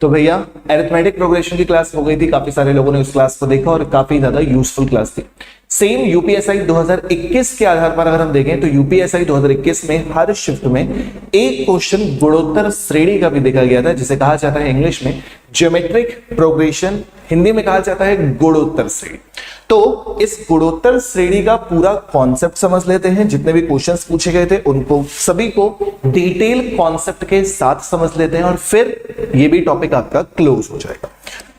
तो भैया arithmetic progression की क्लास हो गई थी, काफी सारे लोगों ने उस क्लास को देखा और काफी ज्यादा यूजफुल क्लास थी। सेम यूपीएसआई 2021 के आधार पर अगर हम देखें तो यूपीएसआई 2021 में हर शिफ्ट में एक क्वेश्चन गुणोत्तर श्रेणी का भी देखा गया था, जिसे कहा जाता है इंग्लिश में ज्योमेट्रिक प्रोग्रेशन, हिंदी में कहा जाता है गुणोत्तर श्रेणी। तो इस गुणोत्तर श्रेणी का पूरा कॉन्सेप्ट समझ लेते हैं, जितने भी क्वेश्चंस पूछे गए थे उनको सभी को डिटेल कॉन्सेप्ट के साथ समझ लेते हैं और फिर ये भी टॉपिक आपका क्लोज हो जाएगा।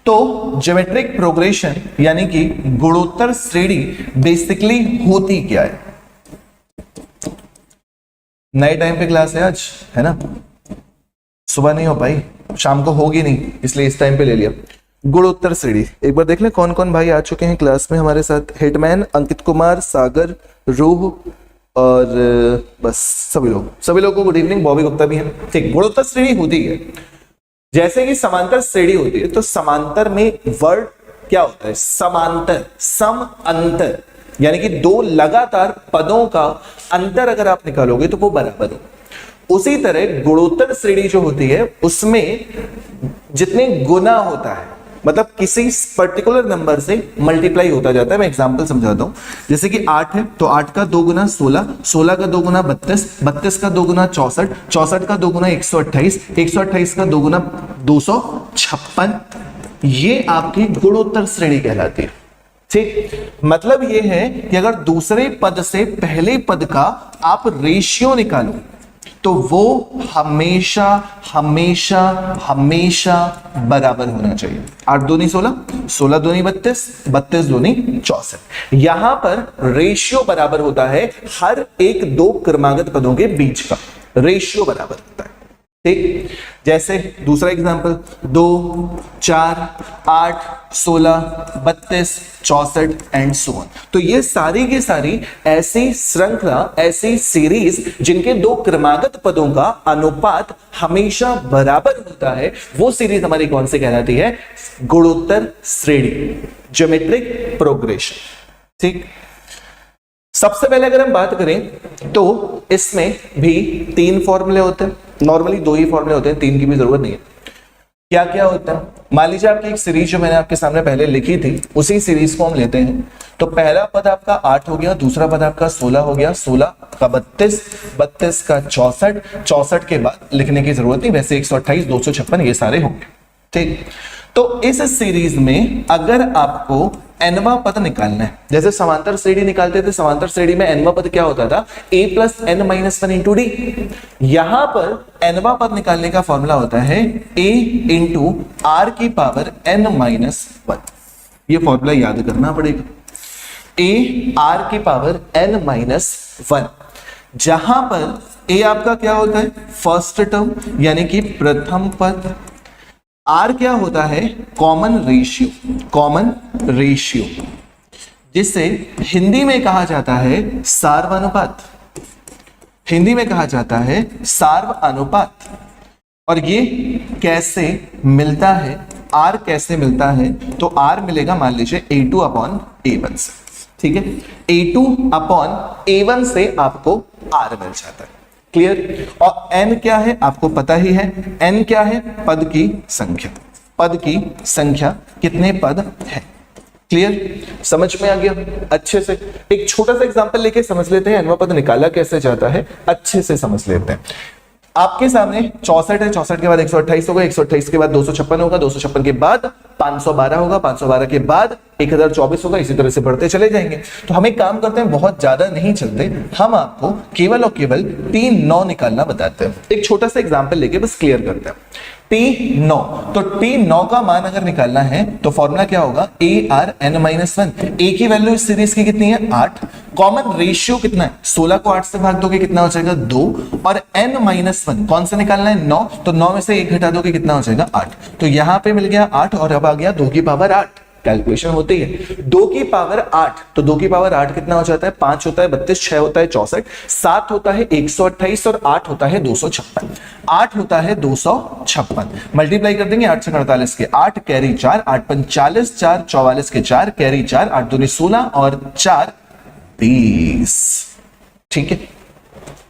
तो ज्योमेट्रिक प्रोग्रेशन यानी कि गुणोत्तर श्रेणी बेसिकली होती क्या है? नए टाइम पे क्लास है आज, है ना? सुबह नहीं हो पाई, शाम को होगी नहीं, इसलिए इस टाइम पे ले लिया। गुणोत्तर श्रेणी एक बार देख लें कौन कौन भाई आ चुके हैं क्लास में हमारे साथ। हिटमैन, अंकित कुमार, सागर, रूह और बस सभी लोग को गुड इवनिंग। बॉबी गुप्ता भी है। ठीक, गुणोत्तर श्रेणी होती है जैसे कि समांतर श्रेणी होती है, तो समांतर में वर्ड क्या होता है? समांतर, सम अंतर, यानी कि दो लगातार पदों का अंतर अगर आप निकालोगे तो वो बराबर हो। उसी तरह गुणोत्तर श्रेणी जो होती है उसमें जितने गुना होता है, मतलब किसी पर्टिकुलर नंबर से मल्टीप्लाई होता जाता है। मैं एग्जांपल समझाता हूं, जैसे कि 8 है तो 8 का 2 गुना 16, 16 का 2 गुना 32, 32 का 2 गुना 64, 64 का 2 गुना 128, 128 का 2 गुना 256। ये आपकी गुणोत्तर श्रेणी कहलाती है। ठीक, मतलब ये है कि अगर दूसरे पद से पहले पद का आप रेशियो निकालो तो वो हमेशा हमेशा हमेशा बराबर होना चाहिए। 8 दूनी 16, 16 दूनी 32, 32 दूनी 64। यहां पर रेशियो बराबर होता है, हर एक दो क्रमागत पदों के बीच का रेशियो बराबर होता है। ठीक, जैसे दूसरा एग्जांपल 2, 4, 8, 16, 32, 64 एंड सो ऑन। तो ये सारी की सारी ऐसी श्रृंखला, ऐसी सीरीज जिनके दो क्रमागत पदों का अनुपात हमेशा बराबर होता है, वो सीरीज हमारी कौन सी कहलाती है? गुणोत्तर श्रेणी, ज्योमेट्रिक प्रोग्रेशन। ठीक, सबसे पहले अगर हम बात करें तो इसमें भी 3 फॉर्मूले होते हैं। नॉर्मली 2 ही फॉर्मूले होते हैं, 3 की भी जरूरत नहीं है। क्या क्या होता है? मान लीजिए आपकी एक सीरीज जो मैंने आपके सामने पहले लिखी थी, उसी सीरीज को हम लेते हैं। तो पहला पद आपका 8 हो गया, दूसरा पद आपका 16 हो गया, 16 का 32, 32 का 64, 64 के बाद लिखने की जरूरत नहीं, वैसे 128, 256 ये सारे होंगे। ठीक, तो इस सीरीज में अगर आपको nवां पद निकालना है, जैसे समांतर श्रेणी निकालते थे, समांतर श्रेणी में nवां पद क्या होता था? a plus n minus 1 into D. यहां पर nवां पद निकालने का फॉर्मूला होता है a इंटू आर की पावर n माइनस 1। ये फॉर्मूला याद करना पड़ेगा, a आर की पावर n माइनस 1। जहां पर a आपका क्या होता है? फर्स्ट टर्म यानी कि प्रथम पद। आर क्या होता है? कॉमन रेशियो, कॉमन रेशियो, जिसे हिंदी में कहा जाता है सार्वनुपात, हिंदी में कहा जाता है सार्वनुपात। और ये कैसे मिलता है? आर कैसे मिलता है? तो आर मिलेगा मान लीजिए A2 अपॉन A1 से। ठीक है, A2 अपॉन A1 से आपको आर मिल जाता है। क्लियर? और n क्या है आपको पता ही है, n क्या है? पद की संख्या, पद की संख्या, कितने पद है। क्लियर? समझ में आ गया अच्छे से? एक छोटा सा एग्जांपल लेके समझ लेते हैं nवां पद निकाला कैसे जाता है, अच्छे से समझ लेते हैं। आपके सामने 64 है, 64 के बाद 128 होगा, 128 के बाद 256 होगा, 256 के बाद 512 होगा, 512 के बाद 1024 होगा, इसी तरह से बढ़ते चले जाएंगे। तो हम एक काम करते हैं, बहुत ज्यादा नहीं चलते, हम आपको केवल और केवल T9 निकालना बताते हैं। एक छोटा सा एग्जांपल लेके बस क्लियर करते हैं। T9, तो T9 का मान अगर निकालना है तो फॉर्मूला क्या होगा? ARn-1। a की वैल्यू इस सीरीज की कितनी है? 8। कॉमन रेशियो कितना है? 16 को 8 से भाग दोगे कितना हो जाएगा? 2। और n-1 कौन सा निकालना है? 9। तो 9 में से 1 घटा दोगे कितना हो जाएगा? 8। तो यहां पे मिल गया 8 और अब आ गया 2 की पावर 8। कैलकुलेशन होती है 2 की पावर 8, तो 2 की पावर 8 कितना हो जाता है? 5 होता है 32, 6 होता है 64, 7 होता है 128 और 8 होता है 256। 8 होता है 256, मल्टीप्लाई कर देंगे 8 से 48 के 8 कैरी 4, 8 5 40, 4 44 के 4 कैरी 4, 8 दूनी 16 और 4 20। ठीक है,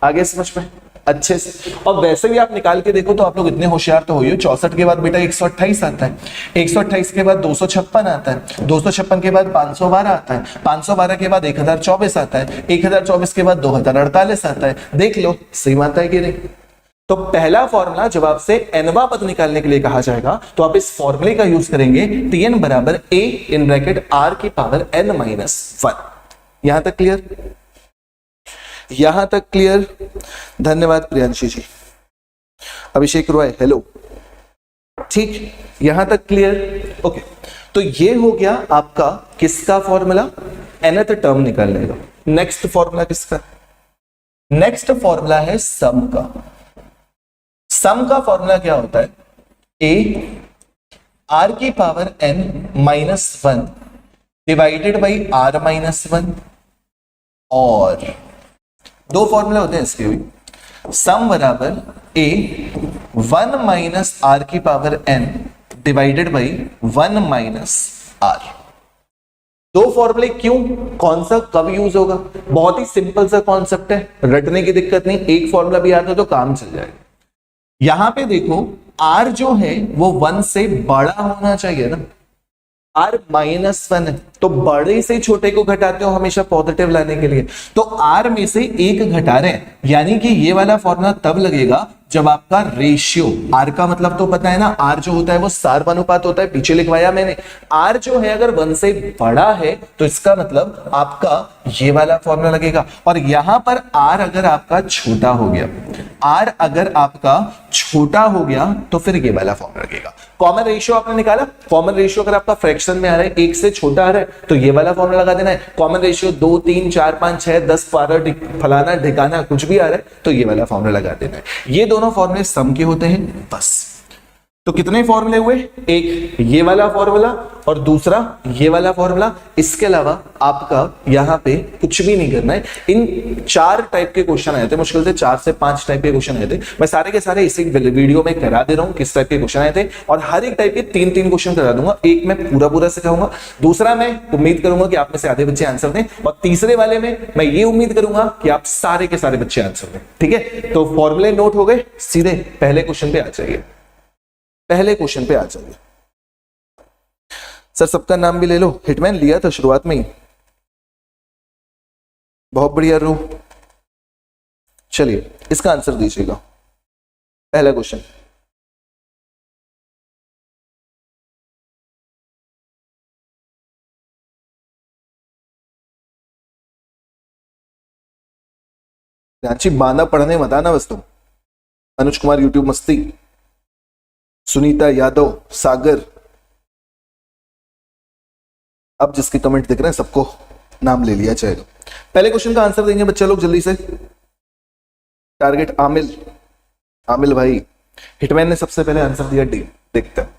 आगे समझ में? अच्छे से। और वैसे भी आप निकाल के देखो तो आप लोग इतने होशियार तो हो ही हो, 64 के बाद बेटा 128 आता है, 128 के बाद 256 आता है, 256 के बाद 512 आता है, 512 के बाद 1024 आता है, 1024 के बाद 2048 आता है। देख लो सेम आता है कि नहीं। तो पहला फॉर्मूला जब आपसे nवां पद निकालने के लिए कहा जाएगा तो आप इस फॉर्मूले का यूज करेंगे, Tn बराबर a इन ब्रैकेट r की पावर n माइनस 1। यहां तक क्लियर? यहां तक क्लियर? धन्यवाद प्रियांशी जी। अभिषेक रॉय हेलो, ठीक, यहां तक क्लियर? ओके, तो ये हो गया आपका किसका फॉर्मूला? nth टर्म निकालने का। नेक्स्ट फॉर्मूला किसका? नेक्स्ट फॉर्मूला है सम का। सम का फॉर्मूला क्या होता है? a r की power n minus 1 divided by r minus 1, और दो फॉर्मूला होते हैं इसके भी। सम बराबर a 1 माइनस r की power n divided by 1 minus r। दो फॉर्मूले क्यों, कौन सा कब यूज होगा? बहुत ही सिंपल सा कॉन्सेप्ट है, रटने की दिक्कत नहीं, एक फॉर्मूला भी आता है तो काम चल जाएगा। यहां पे देखो r जो है वो 1 से बड़ा होना चाहिए ना, r माइनस 1 है, तो बड़े से छोटे को घटाते हो हमेशा पॉजिटिव लाने के लिए, तो r में से एक घटा रहे हैं, यानी कि ये वाला फॉर्मूला तब लगेगा जब आपका रेशियो, r का मतलब तो पता है ना, r जो होता है वो सार्वनुपात होता है, पीछे लिखवाया मैंने। r जो है अगर 1 से बड़ा है तो इसका मतलब आपका ये वाला फॉर्मूला लगेगा, और यहां पर r अगर आपका छोटा हो गया, r अगर आपका छोटा हो गया तो फिर ये वाला फॉर्मूला लगेगा। कॉमन रेशियो आपने निकाला, कॉमन रेशियो अगर आपका फ्रैक्शन में आ रहा है 1 से छोटा आ रहा है तो ये वाला फॉर्मूला लगा देना है। कॉमन रेशियो 2 3 4 5 6 10 12 फलाना ढिकाना कुछ भी आ रहा है तो ये वाला फॉर्मूला लगा देना है। ये दोनों फॉर्मूले सम के होते हैं बस। तो कितने फॉर्मूले हुए? एक ये वाला फॉर्मूला और दूसरा ये वाला फॉर्मूला। इसके अलावा आपका यहां पे कुछ भी नहीं करना है। इन 4 टाइप के क्वेश्चन आए थे, मुश्किल से 4 से 5 टाइप के क्वेश्चन आए थे। मैं सारे के सारे इसी वीडियो में करा दे रहा हूं किस टाइप के क्वेश्चन आए थे, और हर एक टाइप के 3-3 क्वेश्चन करा दूंगा। एक मैं पूरा सिखाऊंगा, दूसरा मैं उम्मीद करूंगा कि आप में से आधे बच्चे आंसर दें, और तीसरे वाले में मैं ये उम्मीद करूंगा कि आप सारे के सारे बच्चे आंसर दें। ठीक है, तो फॉर्मूले नोट हो गए, सीधे पहले क्वेश्चन पे आ जाइए। पहले क्वेश्चन पे आ जाइए। सर सबका नाम भी ले लो, हिटमैन लिया था शुरुआत में ही, बहुत बढ़िया रू। चलिए इसका आंसर दीजिएगा। पहला क्वेश्चन, रांची बांधा पढ़ने मत आना बस तुम। अनुज कुमार यूट्यूब मस्ती, सुनीता यादव, सागर, अब जिसके कमेंट दिख रहे हैं सबको नाम ले लिया जाएगा। पहले क्वेश्चन का आंसर देंगे बच्चे लोग जल्दी से। टारगेट आमिल, आमिल भाई, हिटमैन ने सबसे पहले आंसर दिया डी। देखते हैं,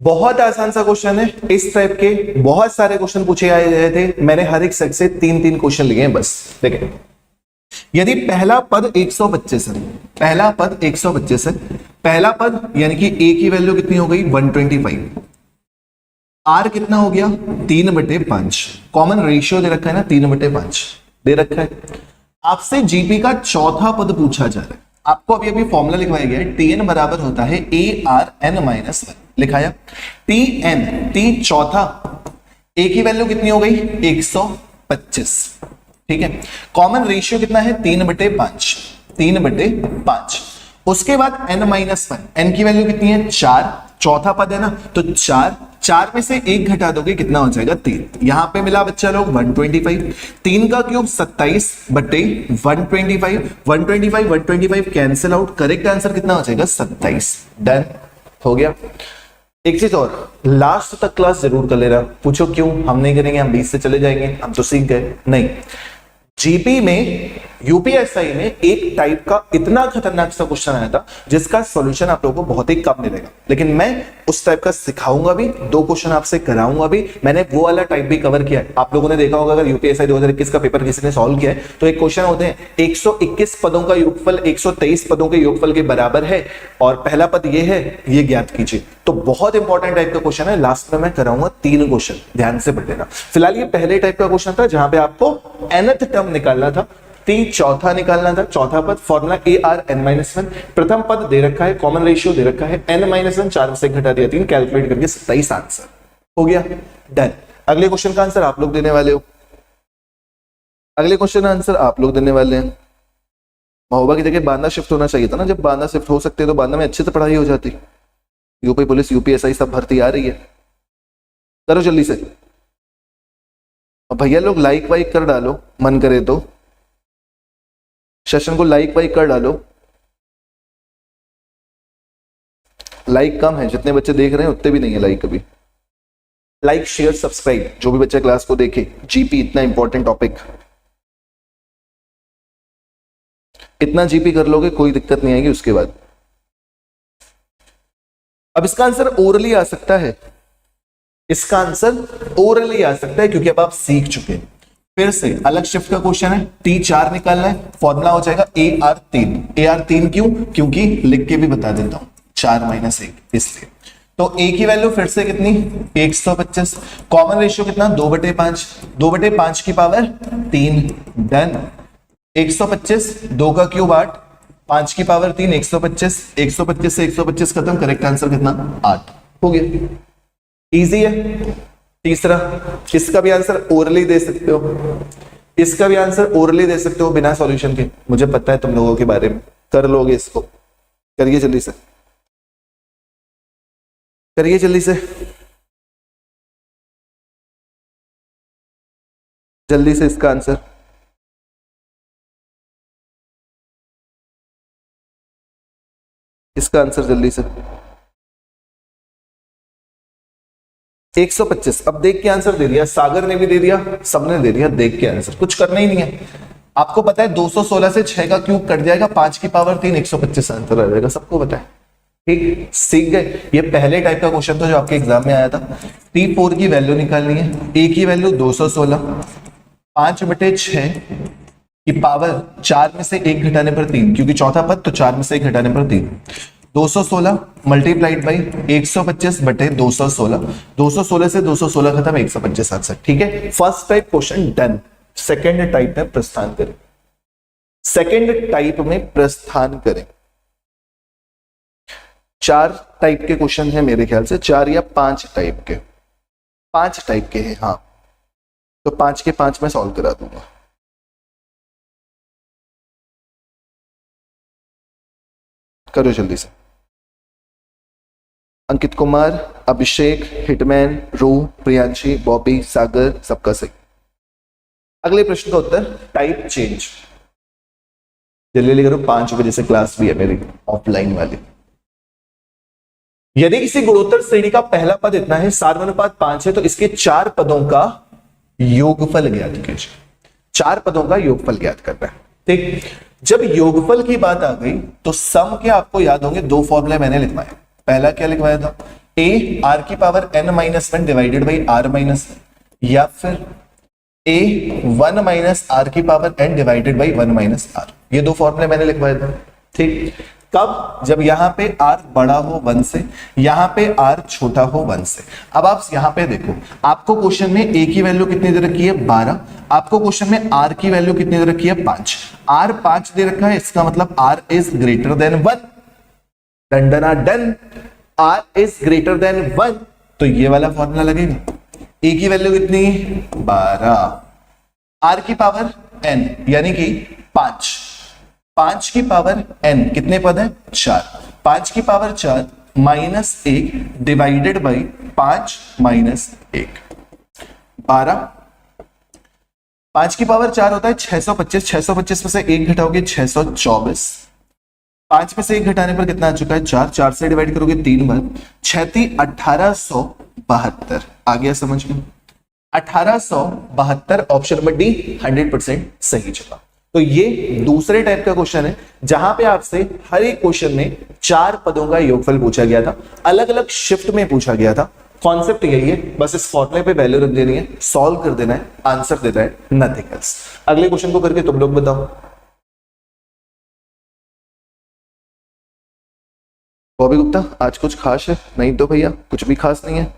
बहुत आसान सा क्वेश्चन है। इस टाइप के बहुत सारे क्वेश्चन पूछे आए गए थे, मैंने हर एक सेट से 3-3 क्वेश्चन लिए हैं बस। देखें, यदि पहला पद 125 है, पहला पद 125 है, पहला पद यानी कि a की वैल्यू कितनी हो गई 125, r कितना हो गया 3/5, कॉमन रेशियो दे रखा है ना 3/5 दे रखा है। आपसे जीपी का चौथा पद पूछा जा रहा है, आपको अभी अभी फॉर्मूला लिखवाया गया है, tn बराबर होता है ARn-1 लिखाया। tn t चौथा, a की वैल्यू कितनी हो गई 125, ठीक है। कॉमन रेशियो कितना है 3/5, 3/5। उसके बाद n-1, n की वैल्यू कितनी है 4, चौथा पद है ना, तो 4 में से 1 घटा दोगे कितना हो जाएगा 3। यहां पे मिला बच्चा लोग 125, 3 का cube 27/125, 125 cancel out, correct answer कितना हो जाएगा 27। डन हो गया। एक चीज और, लास्ट तक क्लास जरूर कर लेना। पूछो क्यों? हम नहीं करेंगे, हम 20 से चले जाएंगे, हम तो सीख गए नहीं। जीपी में, यूपीएसआई में एक टाइप का इतना खतरनाक सा क्वेश्चन आया था जिसका सॉल्यूशन आप लोगों को बहुत ही कम मिलेगा, लेकिन मैं उस टाइप का सिखाऊंगा भी, 2 क्वेश्चन आपसे कराऊंगा भी। मैंने वो वाला टाइप भी कवर किया है। आप लोगों ने देखा होगा, अगर यूपीएसआई 2021 का पेपर किसी ने सॉल्व किया है तो एक क्वेश्चन होते हैं 121 पदों का योगफल 123 पदों के योगफल के बराबर है और पहला पद ये है, ये ज्ञात कीजिए। तो बहुत इंपॉर्टेंट टाइप का क्वेश्चन है। लास्ट में मैं कराऊंगा 3 क्वेश्चन, ध्यान से पढ़ लेना। फिलहाल ये पहले टाइप का क्वेश्चन था जहां पे आपको nth टर्म निकालना था। चौथा निकालना था, चौथा पद फॉर्मूला ARn-1, प्रथम पद दे रखा है, कॉमन रेशियो दे रखा है n-1, 4 में से घटा दिया 3, कैलकुलेट करके 27 आंसर हो गया, डन। अगले क्वेश्चन का आंसर आप लोग देने वाले हो, अगले क्वेश्चन का आंसर आप लोग देने वाले हैं। महोबा की जगह बांदा शिफ्ट होना चाहिए था ना, जब बांदा शिफ्ट हो सकते तो बांदा में अच्छे से पढ़ाई हो जाती। यूपी पुलिस यूपीएसआई सब भर्ती आ रही है, करो जल्दी से। और भैया लोग लाइक वाइक कर डालो, मन करे तो सेशन को लाइक वाइक कर डालो। लाइक कम है, जितने बच्चे देख रहे हैं उतने भी नहीं है लाइक कभी। लाइक शेयर सब्सक्राइब, जो भी बच्चे क्लास को देखे, जीपी इतना इंपॉर्टेंट टॉपिक, इतना जीपी कर लोगे कोई दिक्कत नहीं आएगी उसके बाद। अब इसका आंसर ओरली आ सकता है, इसका आंसर ओरली आ सकता है क्योंकि अब आप सीख चुके हैं। फिर से अलग शिफ्ट का क्वेश्चन है, T4 निकालना है, फॉर्मूला हो जाएगा AR3। AR3 क्यों? क्योंकि लिख के भी बता देता हूं, 4 - 1 इसलिए। तो A की वैल्यू फिर से कितनी, 125, कॉमन रेशियो कितना, 2/5, 2/5 की पावर 3, डन। 125, 2 का क्यूब 8, 5 की पावर 3, 125, 125 से 125 खत्म, करेक्ट आंसर कितना, 8 हो गया। इजी है। तीसरा, इसका भी आंसर ओरली दे सकते हो, इसका भी आंसर ओरली दे सकते हो बिना सॉल्यूशन के, मुझे पता है तुम लोगों के बारे में, कर लोगे इसको, करिए जल्दी से, करिए जल्दी से, जल्दी से इसका आंसर। इसका आंसर जल्दी से 125। अब देख के आंसर दे दिया, सागर ने भी दे दिया, सबने दे दिया, देख के आंसर, कुछ करना ही नहीं है। आपको पता है 216 से 6 का क्यूब कट जाएगा, 5 की पावर 3, 125 आंसर आ जाएगा, सबको पता है। ठीक, सीख गए। ये पहले टाइप का क्वेश्चन था जो आपके एग्जाम में आया था। T4 की वैल्यू निकालनी है, A की वैल्यू 216, 5/6 की पावर 4 में से 1 घटाने पर 3, क्योंकि चौथा पद तो 4 में से 1 घटाने पर 3, 216 मल्टीप्लाइड बाई 125/216, 216 से 216 खत्म, 125 आंसर। ठीक है, first type question done. Second type में प्रस्थान करें, सेकेंड टाइप में प्रस्थान करें। 4 टाइप के क्वेश्चन है मेरे ख्याल से, 4 या 5 टाइप के, 5 टाइप के हैं, हाँ, तो 5 के 5 मैं सॉल्व करा दूंगा। करो जल्दी से। अंकित कुमार, अभिषेक, हिटमैन, रूह, प्रियांशी, बॉबी, सागर, सबका सही। अगले प्रश्न का उत्तर, टाइप चेंज। जल्दी करो, 5 बजे से क्लास भी है मेरी ऑफलाइन वाली। यदि किसी गुणोत्तर श्रेणी का पहला पद इतना है, सार्वनुपात 5 है, तो इसके 4 पदों का योगफल ज्ञात कीजिए। 4 पदों का योगफल ज्ञात करना है। ठीक, जब योगफल की बात आ गई तो सम के आपको याद होंगे, 2 फॉर्मूले मैंने लिखवाए। पहला क्या लिखवाया था, A r की power n-1 divided by r minus, या फिर A 1 - r की power n divided by 1 - r। ये 2 फॉर्मूले मैंने लिखवाए थे। ठीक, कब, जब यहां पे r बड़ा हो 1 से, यहां पे r छोटा हो 1 से। अब आप यहां पे देखो, आपको क्वेश्चन में a की वैल्यू कितनी दे रखी है, 12, आपको क्वेश्चन में r की वैल्यू कितनी दे रखी है, 5। r 5 दे रखा है, इसका मतलब r इज ग्रेटर देन 1, डंडना डन, r इज ग्रेटर देन 1, तो ये वाला फॉर्मूला लगेगा। a की वैल्यू कितनी, 12, r की पावर n यानी कि 5, 5 की पावर n, कितने पद है, 4, 5 की पावर 4 -1 डिवाइडेड बाई 5 - 1, 12, 5 की पावर 4 होता है 625, 625 में से 1 घटाओगे 624, 5 में से 1 घटाने पर कितना आ चुका है, 4, 4 से डिवाइड करोगे 3 बार, 6 1872 आ गया समझ में, 1872 ऑप्शन नंबर डी 100% सही जवाब। तो ये दूसरे टाइप का क्वेश्चन है जहां पे आपसे हर एक क्वेश्चन में 4 पदों का योगफल पूछा गया था, अलग अलग शिफ्ट में पूछा गया था। कॉन्सेप्ट यही है, बस इस फॉर्मूले पे वैल्यू रख देनी है, सॉल्व कर देना है, आंसर देना है, नथिंग एल्स। अगले क्वेश्चन को करके तुम लोग बताओ। बॉबी गुप्ता, आज कुछ खास है? नहीं तो भैया कुछ भी खास नहीं है।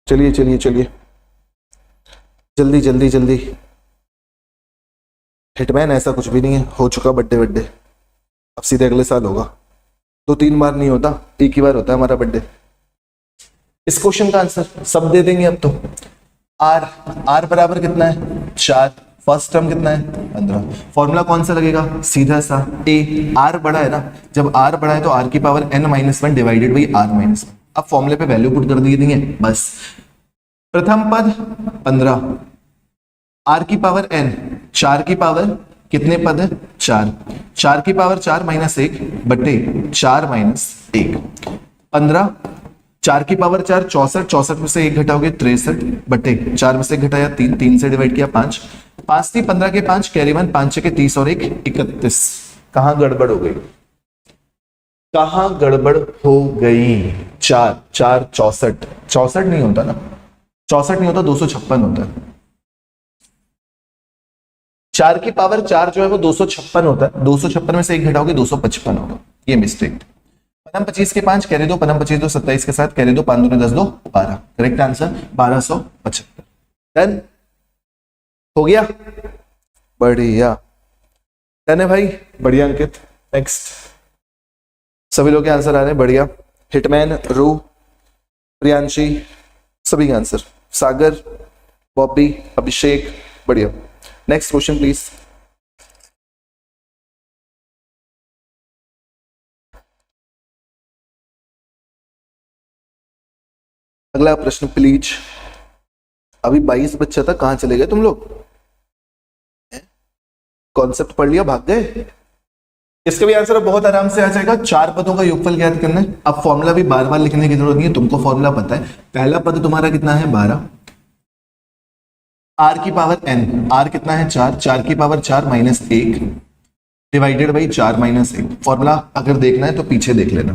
चलिए चलिए चलिए, जल्दी जल्दी जल्दी। हिटमैन ऐसा कुछ भी नहीं है, हो चुका बर्थडे बर्थडे, अब सीधे अगले साल होगा। 2-3 बार नहीं होता, एक ही बार होता है हमारा बर्थडे। इस क्वेश्चन का आंसर सब दे देंगे अब तो। आर बराबर कितना है 4, फर्स्ट टर्म कितना है 15। फॉर्मूला कौन सा लगेगा, सीधा सा ए, आर बड़ा है ना, जब आर बड़ा है तो आर की power n-1 divided by r-1। अब फॉर्मूले पे वैल्यू पुट कर दिए देंगे बस। प्रथम पद 15, आर की पावर n, 4 की पावर कितने पद है 4, 4 की पावर 4 माइनस 1 बटे 4 माइनस 1, 15, 4 की पावर 4 64, 64 में से 1 घटाओगे 63 बटे 4 में से 1 घटाया 3, 3 से डिवाइड किया 5, 5 थी 15 के 5 कैरी 1, 5 के 30 और 1 31। कहां गड़बड़ हो गई, कहां गड़बड़ हो गई। 4 4 64, 64 नहीं होता ना, 64 नहीं होता, 256 होता है। 4 की पावर 4 जो है वो 256 होता है, 256 में से 1 घटाओगे 255 होगा, ये मिस्टेक। पनम 25 के 5 कैरी 2, पनम 25 2 27 के साथ कैरी 2, 5 2 10 2 12, करेक्ट आंसर 1275। डन हो गया, बढ़िया, डन है भाई, बढ़िया अंकित। नेक्स्ट, सभी लोग के आंसर आ रहे हैं, बढ़िया। हिटमैन, रू, प्रियांशी, सभी के आंसर, सागर, बॉबी, अभिषेक, बढ़िया। Next question please. अगला प्रश्न प्लीज। अभी 22 बच्चा था, कहां चले गए तुम लोग, कॉन्सेप्ट पढ़ लिया भाग गए। इसका भी आंसर बहुत आराम से आ जाएगा, 4 पदों का योगफल ज्ञात करना है। अब फॉर्मूला भी बार बार लिखने की जरूरत नहीं है, तुमको फॉर्मूला पता है। पहला पद तुम्हारा कितना है 12, आर की पावर n, आर कितना है 4, 4 की power 4 minus 1 divided by 4 minus 1। Formula अगर देखना है तो पीछे देख लेना।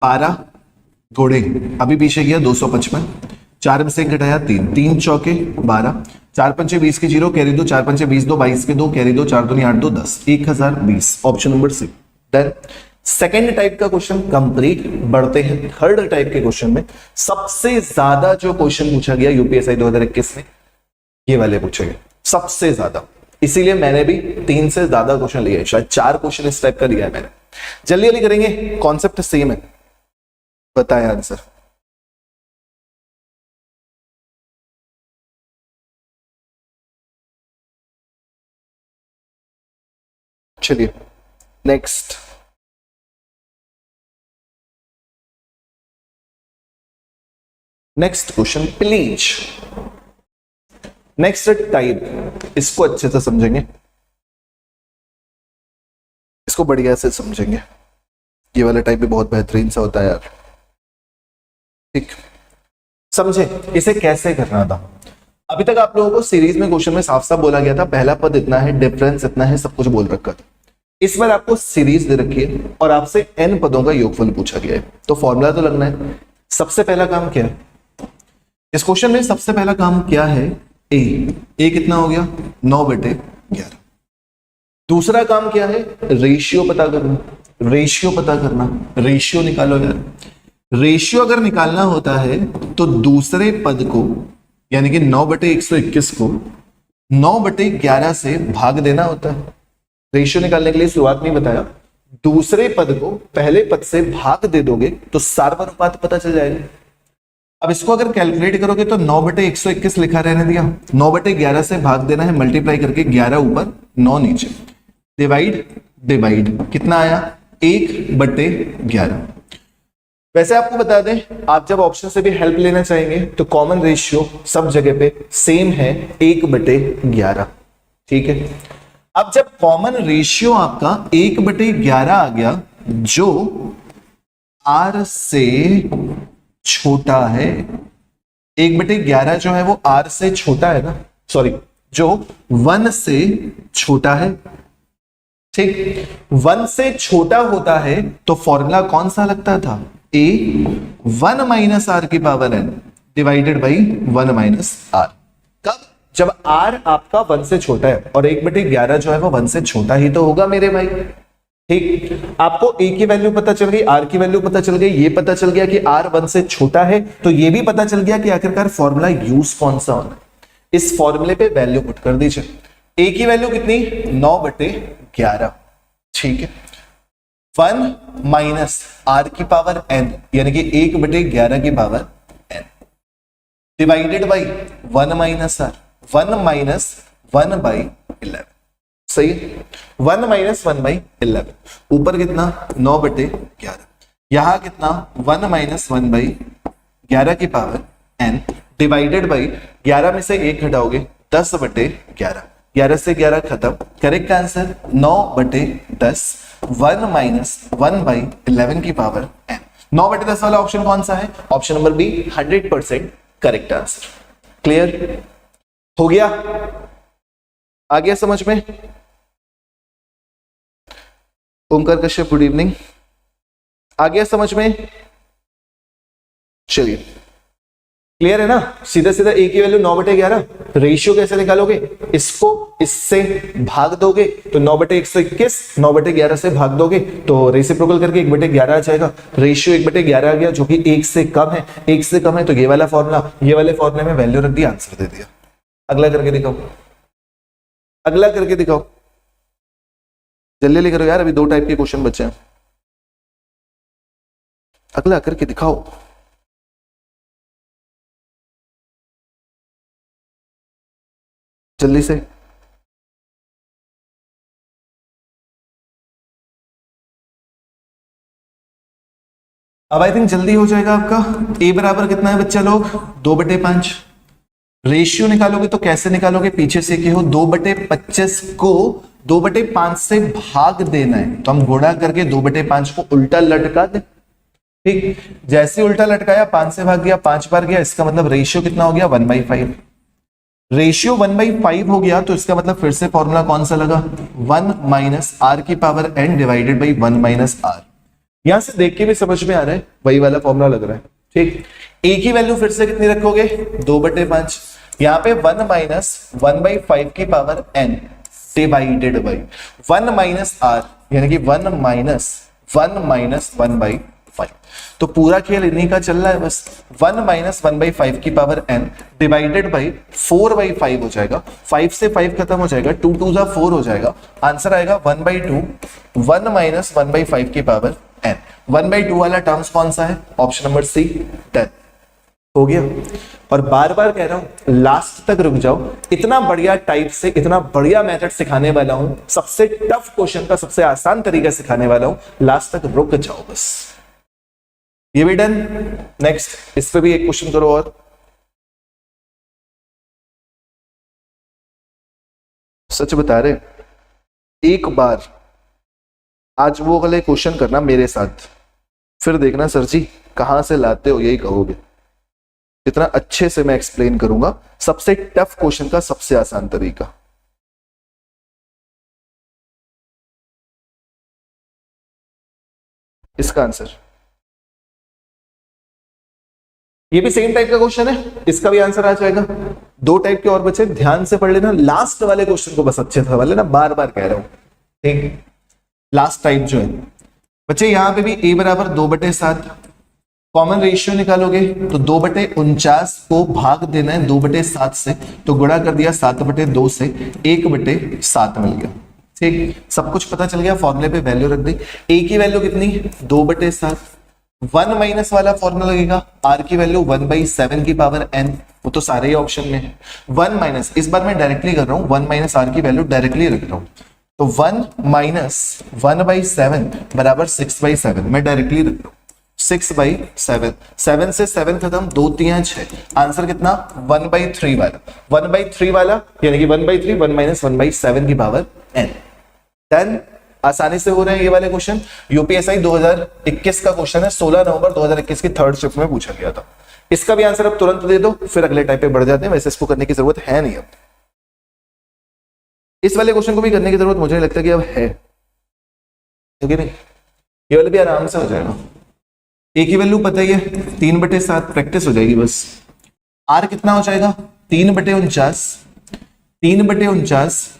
12 घोड़े, अभी पीछे गया 255, 4 में से 1 घटाया 3, 3 चौके 12, 4 पंचे 20 के 0 कैरी 2, 4 पंचे 20 2, 22 के 2 कैरी 2, 4 दूनी 8 2 10, 1020। Option number C. Done. Second type का क्वेश्चन कंप्लीट। बढ़ते हैं थर्ड टाइप के क्वेश्चन में। सबसे ज्यादा जो क्वेश्चन पूछा गया यूपीएससी 2021 में, ये वाले पूछे गए सबसे ज्यादा, इसीलिए मैंने भी 3 से ज्यादा क्वेश्चन लिए, शायद 4 क्वेश्चन इस टाइप का लिया है मैंने। जल्दी जल्दी करेंगे, कॉन्सेप्ट सेम है, बताएं आंसर। चलिए next. Next question please. Next type, इसको अच्छे से समझेंगे, इसको बढ़िया से समझेंगे। ये वाला टाइप भी बहुत बेहतरीन सा होता है यार, ठीक समझे। इसे कैसे करना था, अभी तक आप लोगों को सीरीज में क्वेश्चन में साफ साफ बोला गया था, पहला पद इतना है, डिफरेंस इतना है, सब कुछ बोल रखा था। इस बार आपको सीरीज दे रखी है और आपसे n पदों का योगफल पूछा गया है, तो फॉर्मूला तो लगना है। सबसे पहला काम क्या है इस क्वेश्चन में, सबसे पहला काम क्या है, ए कितना हो गया 9/11। दूसरा काम क्या है, रेशियो पता करना, रेशियो पता करना, रेशियो निकालो यार। रेशियो अगर निकालना होता है तो दूसरे पद को यानी कि 9/121 को 9/11 से भाग देना होता है। रेशियो निकालने के लिए शुरुआत में बताया, दूसरे पद को पहले पद से भाग दे दोगे तो सार्वनुपात पता चल जाएगा। अब इसको अगर कैलकुलेट करोगे तो 9/121 लिखा रहने दिया, 9/11 से भाग देना है, मल्टीप्लाई करके 11 ऊपर 9 नीचे, डिवाइड डिवाइड कितना आया 1/11। वैसे आपको बता दें, आप जब ऑप्शन से भी हेल्प लेना चाहेंगे तो कॉमन रेशियो सब जगह पे सेम है 1/11, ठीक है। अब जब कॉमन रेशियो आपका 1/11 आ गया, जो r से छोटा है, 1/11 जो है वो r से छोटा है ना, सॉरी जो 1 से छोटा है, ठीक 1 से छोटा होता है तो फॉर्मूला कौन सा लगता था, a 1 माइनस r की power n divided by 1 minus r। कब, जब r आपका 1 से छोटा है, और 1/11 जो है वो 1 से छोटा ही तो होगा मेरे भाई। ठीक, आपको ए की वैल्यू पता चल गई, आर की वैल्यू पता चल गई, ये पता चल गया कि आर 1 से छोटा है, तो ये भी पता चल गया कि आखिरकार फॉर्मूला यूज कौन सा होना है। इस फॉर्मूले पे वैल्यू पुट कर दीजिए। ए की वैल्यू कितनी, 9/11, ठीक है। 1 माइनस आर की पावर n, यानी कि 1/11 की power n, divided by 1 minus R, 1 minus 1/11, सही है। 1 माइनस 1/11, ऊपर कितना 9/11, यहां कितना 1 माइनस 1/11 की पावर n, डिवाइडेड बाई 11 में से 1 घटाओगे 10/11, 11 से 11 खत्म, करेक्ट आंसर 9/10, 1 माइनस 1/11 की पावर n। 9/10 वाला ऑप्शन कौन सा है, option number B 100% correct answer. Clear हो गया, आ गया समझ में। ओमकार कश्यप गुड इवनिंग, आ गया समझ में। चलिए क्लियर है ना, सीधा सीधा ए की वैल्यू 9/11, रेशियो कैसे निकालोगे, इसको इससे भाग दोगे तो 9/121, 9/11 से भाग दोगे तो रेसिप्रोकल करके 1/11 आ जाएगा, रेशियो 1/11 आ गया जो कि 1 से कम है, 1 से कम है तो ये वाला फॉर्मूला, ये वाले फॉर्मूले में वैल्यू रख दिया, आंसर दे दिया। अगला करके दिखाओ, अगला करके दिखाओ, जल्दी जल्दी करो यार, अभी 2 टाइप के क्वेश्चन बचे हैं। अगला करके दिखाओ, जल्दी से। अब आई थिंक जल्दी हो जाएगा आपका। ए बराबर कितना है बच्चा लोग, 2/5। रेशियो निकालोगे तो कैसे निकालोगे, पीछे से कि हो 2/25 को 2/5 से भाग देना है, तो हम गुणा करके 2/5 को उल्टा लटका दे, ठीक। जैसे उल्टा लटकाया 5 से भाग गया, 5 बार गया, इसका मतलब रेशियो कितना हो गया 1/5। रेशियो 1/5 हो गया तो इसका मतलब फिर से फॉर्मूला कौन सा लगा, 1 माइनस आर की power n divided by 1 minus R. यहां से देख के भी समझ में आ रहा है वही वाला फॉर्मूला लग रहा है, ठीक। ए की वैल्यू फिर से कितनी रखोगे, 2/5, यहां पे 1 माइनस 1/5 की power n divided by 1 minus R, यानी कि 1 माइनस 1/5। तो पूरा खेल इन्हीं का चल रहा है बस। 1 माइनस 1/5 की पावर n डिवाइडेड बाई 4/5 हो जाएगा, 5 से 5 खत्म हो जाएगा, 2 2 4 हो जाएगा, आंसर आएगा 1/2, 1 माइनस 1/5 की पावर n। 1/2 वाला टर्म्स कौन सा है, ऑप्शन नंबर सी 10। हो गया। और बार बार कह रहा हूं लास्ट तक रुक जाओ, इतना बढ़िया टाइप से इतना बढ़िया मेथड सिखाने वाला हूं, सबसे टफ क्वेश्चन का सबसे आसान तरीका सिखाने वाला हूं, लास्ट तक रुक जाओ बस। ये भी डन। नेक्स्ट इस पे भी एक क्वेश्चन करो और सच बता रहे, एक बार आज वो वाले क्वेश्चन करना मेरे साथ, फिर देखना सर जी कहां से लाते हो, यही कहोगे। इतना अच्छे से मैं एक्सप्लेन करूंगा सबसे टफ क्वेश्चन का सबसे आसान तरीका। इसका आंसर ये भी सेम टाइप का क्वेश्चन है, इसका भी आंसर आ जाएगा। 2 टाइप के और बचे, ध्यान से पढ़ लेना, लास्ट वाले क्वेश्चन को बस अच्छे से समझ लेना, बार बार कह रहा हूं, ठीक। लास्ट टाइप जो है बच्चे, यहां पे भी a बराबर 2/7, कॉमन रेशियो निकालोगे तो 2/49 को भाग देना है 2/7 से, तो गुणा कर दिया 7/2 से, 1/7 मिल गया, ठीक। सब कुछ पता चल गया, फॉर्मूले पे वैल्यू रख दी। a की वैल्यू कितनी, 2/7, 1 माइनस वाला फॉर्मूला लगेगा, r की वैल्यू 1/7 की पावर n, वो तो सारे ही ऑप्शन में है। 1 माइनस, इस बार मैं डायरेक्टली कर रहा हूं, 1 माइनस r की वैल्यू डायरेक्टली रख रहा हूं, तो 1 माइनस 1/7 बराबर 6/7, मैं डायरेक्टली रख रहा हूं 6/7, 7 से 7 खत्म, 2 3 6, आंसर कितना 1/3 वाला, 1/3 वाला यानी कि 1/3, 1 माइनस 1/7 की पावर n। डन। आसानी से हो रहे हैं ये वाले क्वेश्चन। यूपीएसआई 2021 का क्वेश्चन है, 16 नवंबर 2021 की 3rd शिफ्ट में पूछा गया था। इसका भी आंसर अब तुरंत दे दो, फिर अगले टाइप पे बढ़ जाते हैं, वैसे इसको करने की जरूरत है नहीं। अब इस वाले क्वेश्चन को भी करने की जरूरत मुझे लगता है कि अब है, क्योंकि नहीं ये वाले भी आराम से हो जाएगा। ए की वैल्यू पता ही है, 3/7, प्रैक्टिस हो जाएगी बस। आर कितना हो जाएगा, 3/49, 3/49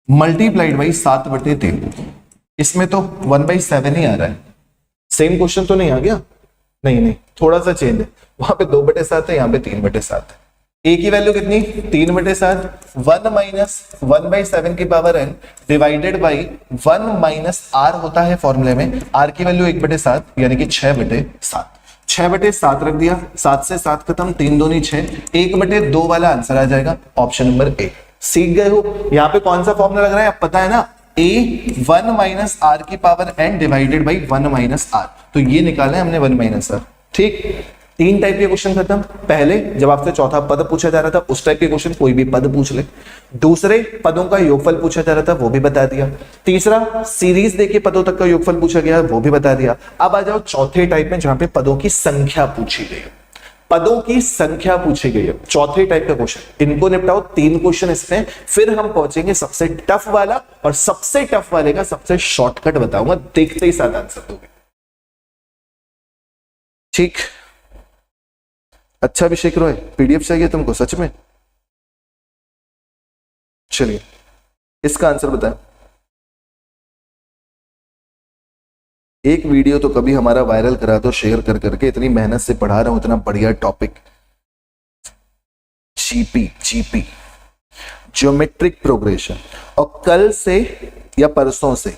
मल्टीप्लाइड बाई 7/3, इसमें तो 1/7 ही आ रहा है। सेम क्वेश्चन तो नहीं आ गया? नहीं, थोड़ा सा चेंज है, वहां पे 2/7 है, यहाँ पे 3/7 है। ए की वैल्यू कितनी? 3/7, 1 माइनस 1/7 की power n divided by 1 minus R होता है फॉर्मूले में, आर की वैल्यू 1/7 यानी कि 6/7। 6/7 रख दिया, 7 से 7 खत्म, 3 दूनी 6, 1/2 वाला आंसर आ जाएगा, ऑप्शन नंबर ए। सीख गए हो? यहाँ पे कौन सा फॉर्मूला लग रहा है आप पता है ना, ए 1 माइनस आर की power n divided by 1 minus R, तो ये निकाला है हमने 1 माइनस आर। ठीक, 3 टाइप के क्वेश्चन खत्म। पहले जब आपसे चौथा पद पूछा जा रहा था उस टाइप के क्वेश्चन कोई भी पद पूछ ले। दूसरे पदों का योगफल पूछा जा रहा था, वो भी बता दिया। तीसरा सीरीज देके पदों तक का योगफल पूछा गया, वो भी बता दिया। अब आ जाओ चौथे टाइप में जहां पे पदों की संख्या पूछी गई, पदों की संख्या पूछी गई है, चौथे टाइप का क्वेश्चन। इनको निपटाओ, 3 क्वेश्चन इसमें, फिर हम पहुंचेंगे सबसे टफ वाला, और सबसे टफ वाले का सबसे शॉर्टकट बताऊंगा, देखते ही साथ आंसर दोगे। ठीक, अच्छा अभिषेक रॉय, पीडीएफ चाहिए तुमको सच में? चलिए इसका आंसर बताएं। एक वीडियो तो कभी हमारा वायरल करा दो शेयर कर करके, इतनी मेहनत से पढ़ा रहा हूं, इतना बढ़िया टॉपिक। जीपी ज्योमेट्रिक प्रोग्रेशन, और कल से या परसों से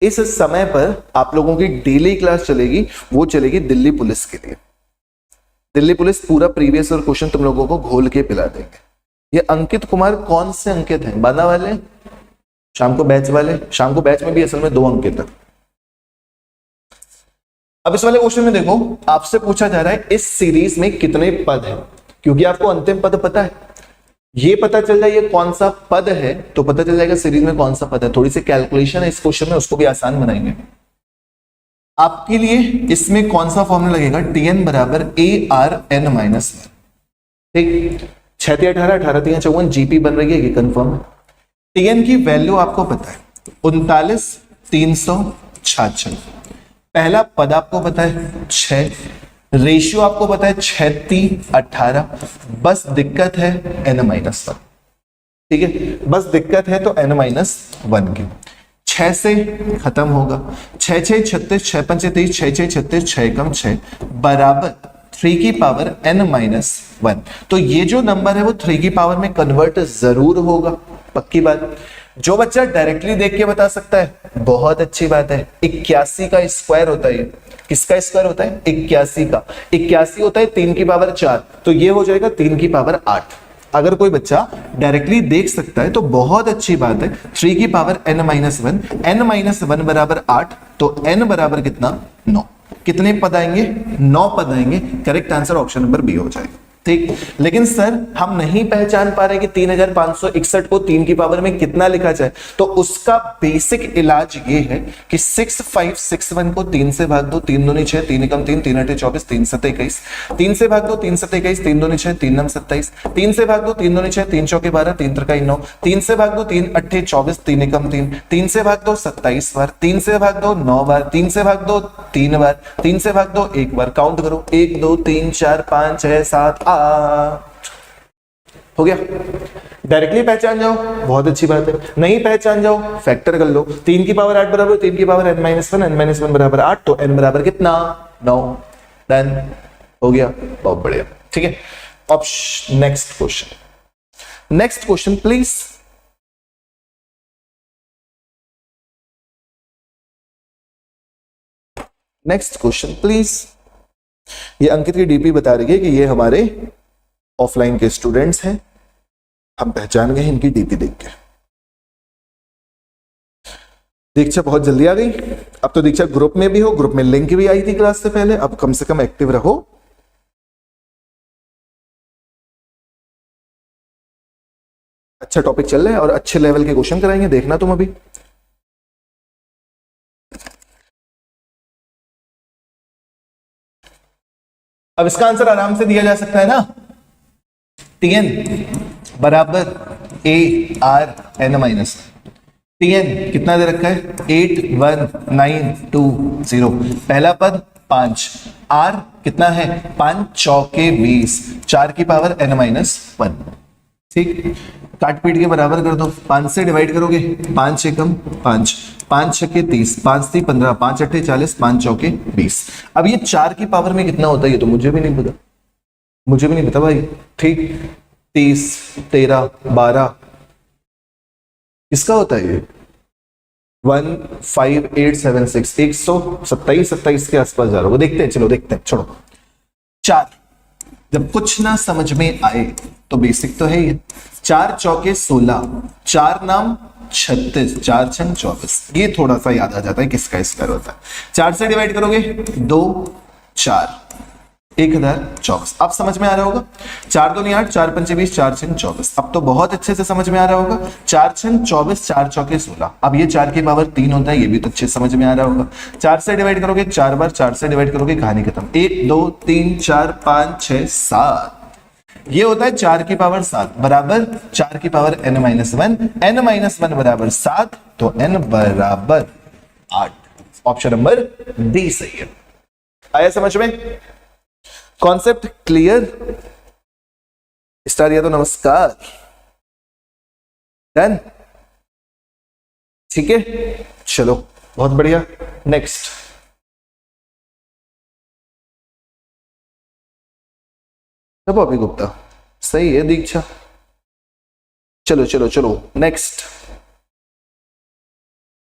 इस समय पर आप लोगों की डेली क्लास चलेगी, वो चलेगी दिल्ली पुलिस के लिए। दिल्ली पुलिस पूरा प्रीवियस और क्वेश्चन तुम लोगों को घोल के पिला देंगे। ये अंकित कुमार कौन से अंकित हैं? बांदा वाले, शाम को बैच वाले? शाम को बैच में भी असल में 2 अंकित है। अब इस वाले क्वेश्चन में देखो, आपसे पूछा जा रहा है इस सीरीज में कितने पद हैं, क्योंकि आपको अंतिम पद पता है, ये पता चल जाए ये कौन सा पद है तो पता चल जाएगा सीरीज में कौन सा पद है। थोड़ी सी कैलकुलेशन है इस क्वेश्चन में, उसको भी आसान बनाएंगे आपके लिए। इसमें कौन सा फॉर्मूला लगेगा? Tn बराबर ARn माइनस 1। ठीक, 6 × 18, 18 × 54, जीपी बन रही है, ये कंफर्म है। Tn की वैल्यू आपको पता है 39,366। पहला पद आपको पता है 6, रेशियो आपको पता है 36/18, बस दिक्कत है n-1। ठीक है, बस दिक्कत है तो n-1 की। 6 से खत्म होगा, 6 6 36, 6 5 23, 6 6 36, 6 कम 6 बराबर 3 की पावर n-1। तो ये जो नंबर है वो 3 की पावर में कन्वर्ट जरूर होगा, पक्की बात। जो बच्चा डायरेक्टली देख के बता सकता है बहुत अच्छी बात है। 81 का स्क्वायर होता है, किसका स्क्वायर होता है? 81 का। 81 होता है 3 की पावर 4, तो ये हो जाएगा 3 की पावर 8। अगर कोई बच्चा डायरेक्टली देख सकता है तो बहुत अच्छी बात है। 3 की पावर n-1, n-1 बराबर 8, तो n बराबर कितना? 9। कितने पद आएंगे? 9 पद आएंगे। Correct answer option number B हो जाएगा। ठीक, लेकिन सर हम नहीं पहचान पा रहे कि 3561 को 3 की पावर में कितना लिखा जाए, तो उसका बेसिक इलाज ये है कि 6561 को 3 से भाग दो, 3 दूनी 6, 3 एकम 3, 3 अठे 24, 3 सत्ते 21, 3 से भाग दो, 3 सत्ते 21, 3 दूनी 6, 3 नम 27, 3 से भाग दो, 3 दूनी 6, 3 चौके 12, 3 त्रिकाई 9, 3 से भाग दो, 3 अठे 24, 3 एकम 3, 3 से भाग दो 27 बार, 3 से भाग दो 9 बार, 3 से भाग दो 3 बार, 3 से भाग दो 1 बार। काउंट करो, 1 2 3 4 5 6 7 हो गया। डायरेक्टली पहचान जाओ बहुत अच्छी बात है, नहीं पहचान जाओ फैक्टर कर लो। 3 की पावर 8 बराबर 3 की पावर n-1, n-1 बराबर 8, तो n बराबर कितना? 9। डन, हो गया, बहुत बढ़िया। ठीक है, option next question please. Next question please. ये अंकित की डीपी बता रही है कि ये हमारे ऑफलाइन के स्टूडेंट्स हैं, हम पहचान गए इनकी डीपी देख के। दीक्षा बहुत जल्दी आ गई। अब तो दीक्षा ग्रुप में भी हो, ग्रुप में लिंक भी आई थी क्लास से पहले, अब कम से कम एक्टिव रहो। अच्छा टॉपिक चल रहा है और अच्छे लेवल के क्वेश्चन कराएंगे, देखना तुम अभी। अब इसका आंसर आराम से दिया जा सकता है ना, Tn बराबर ARn-। Tn कितना दे रखा है? 81920। पहला पद 5, R कितना है? 5 चौके 20, 4 की पावर n-1। ठीक, काट पीट के बराबर कर दो, 5 से डिवाइड करोगे 5 एकम 5, 5 छक्के 30, 5 3 15, 5 अट्ठे 40, 5 चौके 20। अब ये 4 की पावर में कितना होता है ये तो मुझे भी नहीं पता, मुझे भी नहीं पता भाई। ठीक, 30 13 12 किसका होता है ये? 15876, 127 के आसपास जा रहा होगा, देखते हैं, चलो देखते हैं, छोड़ो। 4 जब कुछ ना समझ में आए तो बेसिक तो है ये। 4 चौके 16, 4 नाम 36, 4 छंग 24, ये थोड़ा सा याद आ जाता है किसका स्क्वायर होता है। 4 से डिवाइड करोगे 2 4, 1024। अब समझ में आ रहा होगा। 4 2 8, 4 5 20, 4 छंग 24। अब तो बहुत अच्छे से समझ में आ रहा होगा। 4 छंग 24, 4 चौके 16। अब ये 4 की पावर 3 होता है, ये भी तो अच्छे से समझ में आ रहा होगा। 4 से डिवाइड करोगे 4 बार, 4 से डिवाइड करोगे कहानी खत्म। 1 2 3 4 5 6 7, ये होता है 4 की पावर 7 बराबर 4 की power n minus 1, n minus 1 बराबर 7, तो n बराबर 8। ऑप्शन नंबर डी सही है। आया समझ में? Concept clear? स्टार या तो नमस्कार। डन? ठीक है, चलो बहुत बढ़िया। नेक्स्ट, बॉबी गुप्ता सही है, दीक्षा। चलो चलो चलो नेक्स्ट,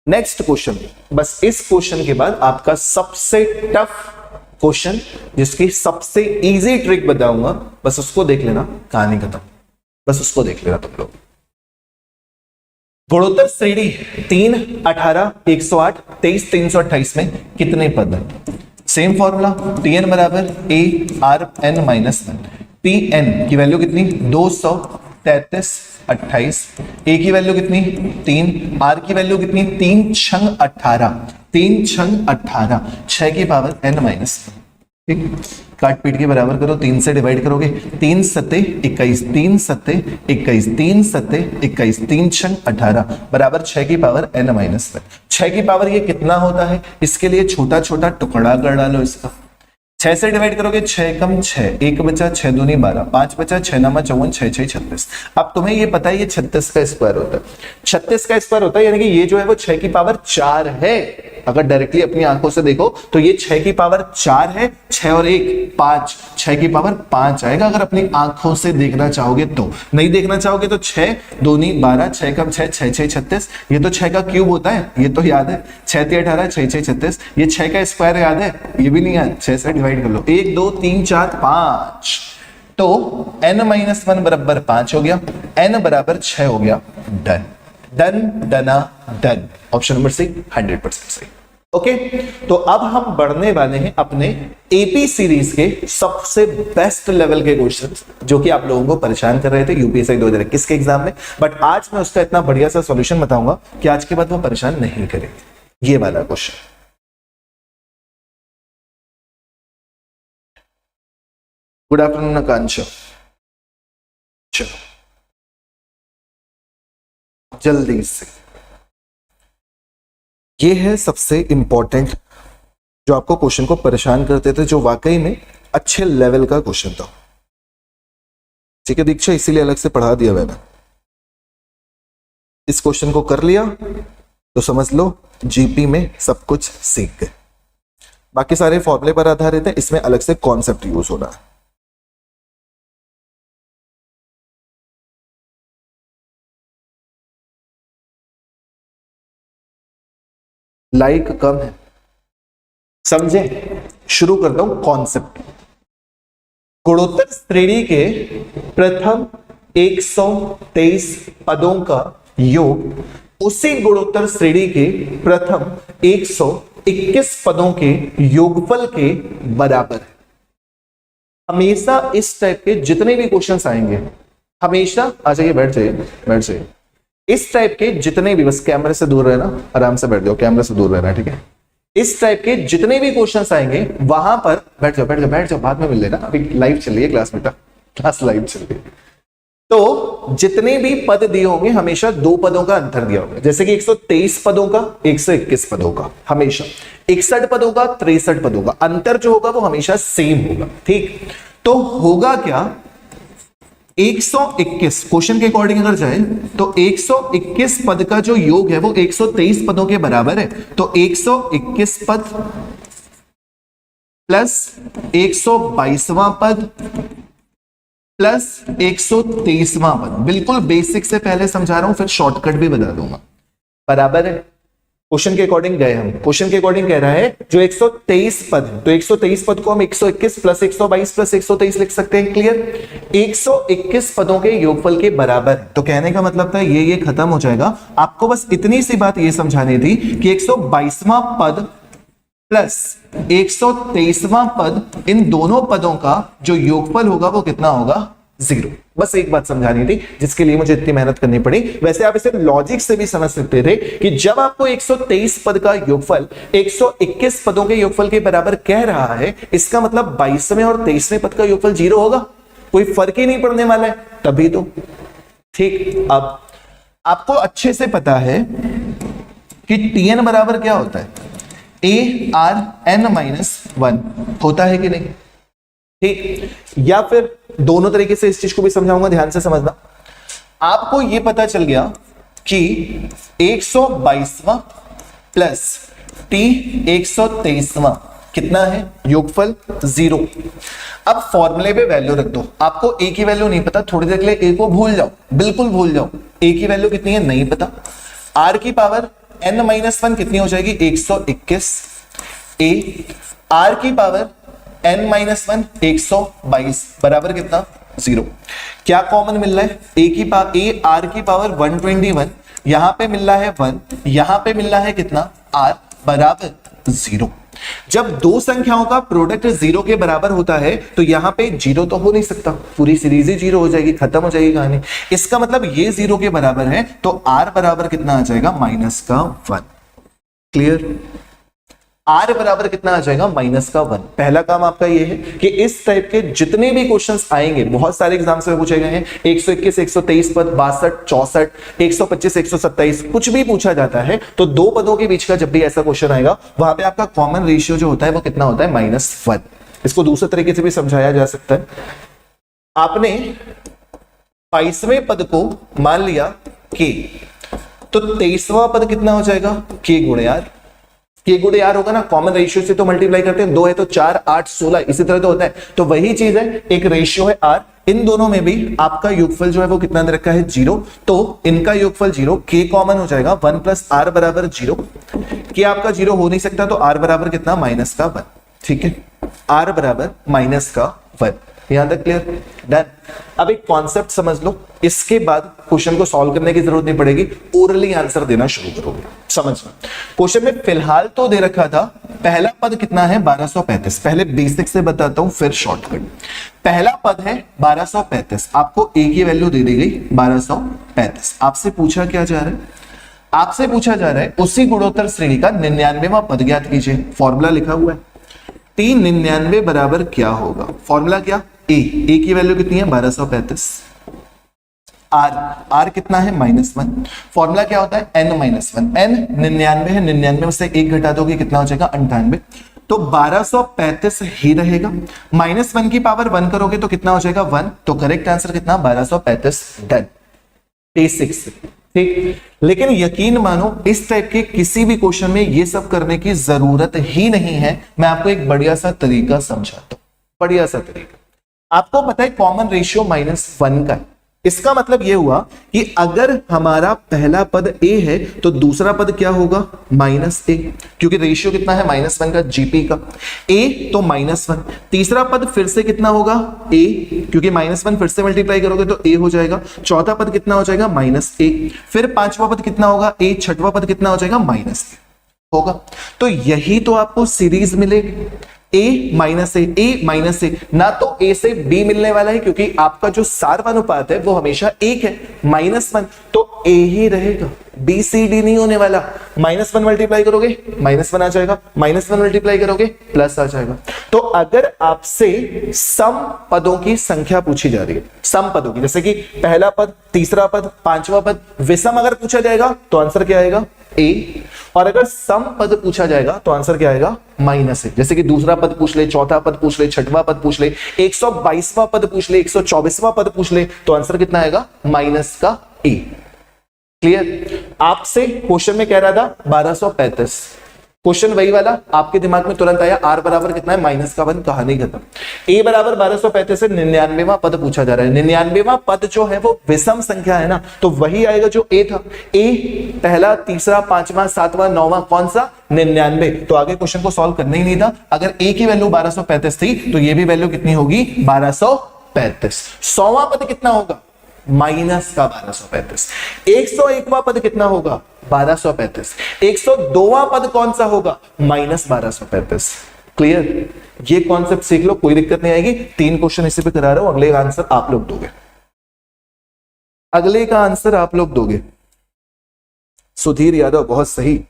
नेक्स्ट क्वेश्चन। बस इस क्वेश्चन के बाद आपका सबसे टफ क्वेश्चन, जिसकी सबसे इजी ट्रिक बताऊंगा, बस उसको देख लेना, कहानी खत्म। बस उसको देख लेना तुम लोग। गुणोत्तर श्रेणी 3 18 108 23 328 में कितने पद हैं? सेम फॉर्मूला, Tn बराबर a r n minus 1। Tn की वैल्यू कितनी? 233 28, a की वैल्यू कितनी? 3, r की वैल्यू कितनी? 3 छंग 18, 3 छंग 18, 6 की पावर n माइनस। ठीक, काट पीट के बराबर करो, 3 से डिवाइड करोगे 3 सत्ते 21, 3 सत्ते 21, 3 सत्ते 21, 3 छंग 18 बराबर 6 की पावर n माइनस 1। 6 की पावर ये कितना होता है? इसके लिए छोटा छोटा टुकड़ा कर डालो इसका। 6 से डिवाइड करोगे 6 कम 6, 1 बचा 6 दूनी 12, 5 बचा 6 नामा 54, 6 6 36। अब तुम्हें ये पता है ये 36 का स्क्वायर होता है, 36 का स्क्वायर होता है, यानी कि ये जो है वो 6 की पावर 4 है। अगर डायरेक्टली अपनी आंखों से देखो तो ये 6 की पावर 4 है, 6 और 1 5, 6 की पावर 5 आएगा अगर अपनी आंखों से देखना चाहोगे तो। नहीं देखना चाहोगे तो 6 दूनी 12, 6 कम 6, 6 6 36, ये तो 6 का क्यूब होता है, ये तो याद है। 6 3 18, 6 6 36, ये 6 का स्क्वायर याद है, ये भी नहीं याद। 6 से डिवाइड कर लो, 1 2 3 4 5, तो n माइनस 1 बराबर 5 हो गया, n बराबर 6 हो गया। डन डन डना डन। ऑप्शन नंबर सी 100% सही। ओके, तो अब हम बढ़ने वाले हैं अपने एपी सीरीज के सबसे बेस्ट लेवल के क्वेश्चंस, जो कि आप लोगों को परेशान कर रहे थे यूपीएससी 2021 के एग्जाम में। बट आज मैं उसका इतना बढ़िया सा सॉल्यूशन बताऊंगा कि आज के बाद वो परेशान नहीं करेंगे। ये वाला क्वेश्चन, गुड आफ्टरनून आकांक्षा। चलो जल्दी से, ये है सबसे इंपॉर्टेंट जो आपको क्वेश्चन को परेशान करते थे, जो वाकई में अच्छे लेवल का क्वेश्चन था। ठीक है दीक्षा, इसीलिए अलग से पढ़ा दिया मैंने। इस क्वेश्चन को कर लिया तो समझ लो जीपी में सब कुछ सीख गए। बाकी सारे फॉर्मूले पर आधारित है, इसमें अलग से कॉन्सेप्ट यूज हो रहा है। लाइक कम है, समझे? शुरू करता हूं कॉन्सेप्ट। गुणोत्तर श्रेणी के प्रथम 123 पदों का योग उसी गुणोत्तर श्रेणी के प्रथम 121 पदों के योगफल के बराबर है। हमेशा इस टाइप के जितने भी क्वेश्चंस आएंगे, हमेशा आ जाइए, बैठ जाइए, बैठ जाइए। इस टाइप के जितने भी, बस कैमरे से दूर रहना, आराम से बैठ जाओ, कैमरे से दूर रहना, ठीक है? इस टाइप के जितने भी क्वेश्चंस आएंगे वहां पर बैठ जाओ, बैठ जाओ, बैठ जाओ, बाद में मिल लेना, अभी लाइव चल रही है क्लास, बेटा क्लास लाइव चल रही है। तो जितने भी पद दिए होंगे हमेशा 2 पदों का अंतर दिया होगा, जैसे कि 123 पदों का, 121 पदों का, हमेशा 61 पदों का, 63 पदों का अंतर जो होगा वो हमेशा सेम होगा। ठीक, तो होगा क्या, 121 क्वेश्चन के अकॉर्डिंग अगर जाए तो 121 पद का जो योग है वो 123 पदों के बराबर है। तो 121 पद प्लस 122वां पद प्लस 123वां पद, बिल्कुल बेसिक से पहले समझा रहा हूं, फिर शॉर्टकट भी बता दूंगा, बराबर है। क्वेश्चन के अकॉर्डिंग गए हम, क्वेश्चन के अकॉर्डिंग कह रहा है जो 123 पद है, तो 123 पद को हम 121 प्लस 122 प्लस 123 लिख सकते हैं। क्लियर? 121 पदों के योगफल के बराबर है। तो कहने का मतलब था ये खत्म हो जाएगा। आपको बस इतनी सी बात ये समझानी थी कि 122वां पद प्लस 123वां पद, इन दोनों पदों का जो योगफल होगा वो कितना होगा? 0। बस एक बात समझानी थी जिसके लिए मुझे इतनी मेहनत करनी पड़ी। वैसे आप इसे लॉजिक से भी समझ सकते थे कि जब आपको 123 पद का योगफल 121 पदों के योगफल के बराबर कह रहा है, इसका मतलब 22वें और 23वें पद का योगफल 0 होगा, कोई फर्क ही नहीं पड़ने वाला है, तभी तो। ठीक, अब आपको अच्छे से पता है कि tn बराबर क्या होता है? ARN-1 होता है कि नहीं? ठीक, या फिर दोनों तरीके से इस चीज को भी समझाऊंगा, ध्यान से समझना। आपको यह पता चल गया कि 122वां प्लस T 123वां कितना है? योगफल 0। अब फॉर्मूले पे वैल्यू रख दो। आपको a की वैल्यू नहीं पता, थोड़ी देर के लिए a को भूल जाओ, बिल्कुल भूल जाओ। a की वैल्यू कितनी है नहीं पता। r की पावर n-1 कितनी हो जाएगी? 121। a r की पावर n-1 122 बराबर कितना? 0। क्या कॉमन मिल रहा है? a r की पावर 121, यहां पे मिल रहा है 1, यहां पे मिल रहा है कितना? r बराबर 0। जब दो संख्याओं का प्रोडक्ट 0 के बराबर होता है तो यहां पे 0 तो हो नहीं सकता, पूरी सीरीज ही 0 हो जाएगी, खत्म हो जाएगी कहानी। इसका मतलब ये 0 के बराबर है, तो r बराबर कितना आ जाएगा? -1। क्लियर? r बराबर कितना आ जाएगा? -1। पहला काम आपका ये है कि इस टाइप के जितने भी क्वेश्चंस आएंगे, बहुत सारे एग्जाम्स में पूछे गए हैं, 121, 123 पद, 62, 64, 125, 127, कुछ भी पूछा जाता है तो दो पदों के बीच का जब भी ऐसा क्वेश्चन आएगा, वहां पे आपका कॉमन रेशियो जो होता है वो कितना होता है? -1। इसको दूसरे तरीके से भी समझाया जा सकता है। आपने 22वें पद को मान लिया k, तो 23वां पद कितना हो जाएगा? k गुणे r। के गुणे आर होगा ना, कॉमन रेशियो से तो मल्टीप्लाई करते हैं, 2 है तो 4, 8, 16, इसी तरह तो होता है। तो वही चीज है, एक रेशियो है आर, इन दोनों में भी आपका योगफल जो है वो कितना दे रखा है? 0। तो इनका योगफल 0, के कॉमन हो जाएगा, 1 प्लस आर बराबर 0। के आपका 0 हो नहीं सकता, तो आर बराबर कितना? -1। ठीक है, आर बराबर -1। यहां तक क्लियर? डन। अब एक कॉन्सेप्ट समझ लो, इसके बाद क्वेश्चन को सॉल्व करने की जरूरत नहीं पड़ेगी, ओरली आंसर देना शुरू करोगे। समझना, क्वेश्चन में फिलहाल तो दे रखा था पहला पद कितना है? 1235। पहले बेसिक से बताता हूं फिर शॉर्टकट। पहला पद है 1235, आपको a की वैल्यू दे दी गई 1235। आपसे पूछा क्या जा रहा है? आपसे पूछा जा रहा है उसी गुणोत्तर श्रेणी का 99वां पद ज्ञात कीजिए। फॉर्मूला लिखा हुआ है, T 99 बराबर क्या होगा? फॉर्मूला क्या? a की वैल्यू कितनी है? 1235। r कितना है? -1। फॉर्मूला क्या होता है? n-1। n 99 है, 99 में से 1 घटा दोगे कितना हो जाएगा? 98। तो 1235 ही रहेगा। -1 की पावर 1 करोगे तो कितना हो जाएगा? 1। तो करेक्ट आंसर कितना? 1235। डन। बेसिक से ठीक। लेकिन यकीन मानो इस टाइप के किसी भी क्वेश्चन में ये सब करने की जरूरत ही नहीं है। मैं आपको एक बढ़िया सा तरीका समझाता हूं, बढ़िया सा तरीका। आपको पता है कॉमन रेशियो -1 का है। इसका मतलब यह हुआ कि अगर हमारा पहला पद a है तो दूसरा पद क्या होगा? -a, क्योंकि रेशियो कितना है? -1 का, जीपी का। a तो -1। तीसरा पद फिर से कितना होगा? a, क्योंकि -1 फिर से मल्टीप्लाई करोगे तो a हो जाएगा। चौथा पद कितना हो जाएगा? -a। फिर पांचवा पद कितना होगा? a। छठवां पद कितना हो जाएगा? -a होगा। तो यही तो आपको सीरीज मिलेगी, a माइनस ए। ना तो a से b मिलने वाला है, क्योंकि आपका जो सार्वनुपात है वो हमेशा 1 है, -1, तो a ही रहेगा। BCD नहीं होने वाला। -1 मल्टीप्लाई करोगे -1 आ जाएगा, -1 मल्टीप्लाई करोगे प्लस आ जाएगा। तो अगर आपसे सम पदों की संख्या पूछी जा रही है, सम पदों की, जैसे कि पहला पद, तीसरा पद, पांचवा पद, विषम अगर पूछा जाएगा तो आंसर क्या आएगा? A। और अगर सम पद पूछा जाएगा तो आंसर क्या आएगा? -A। जैसे कि दूसरा पद पूछ ले, चौथा पद पूछ ले, छठवां पद पूछ ले, 122वां पद पूछ ले, 124वां पद पूछ ले, तो आंसर कितना आएगा? -A। क्लियर? आपसे क्वेश्चन में कह रहा था 1235, क्वेश्चन वही वाला आपके दिमाग में तुरंत आया, r बराबर कितना है? -1, कहानी खत्म। a बराबर 1235 से 99वां पद पूछा जा रहा है। 99वां पद जो है वो विषम संख्या है ना, तो वही आएगा जो a था। a पहला, तीसरा, पांचवा, सातवां, नौवां, कौन सा? 99। तो आगे क्वेश्चन को सॉल्व करना ही नहीं था। अगर a की वैल्यू 1235 थी तो ये भी वैल्यू कितनी होगी? 1235। 100वां पद कितना होगा? -1235। 101वां पद कितना होगा? 1235। 102वां पद कौन सा होगा? -1235। क्लियर? ये कॉन्सेप्ट सीख लो, कोई दिक्कत नहीं आएगी। 3 क्वेश्चन इसी पे करा रहा हूं, अगले का आंसर आप लोग दोगे, अगले का आंसर आप लोग दोगे। सुधीर यादव बहुत सही,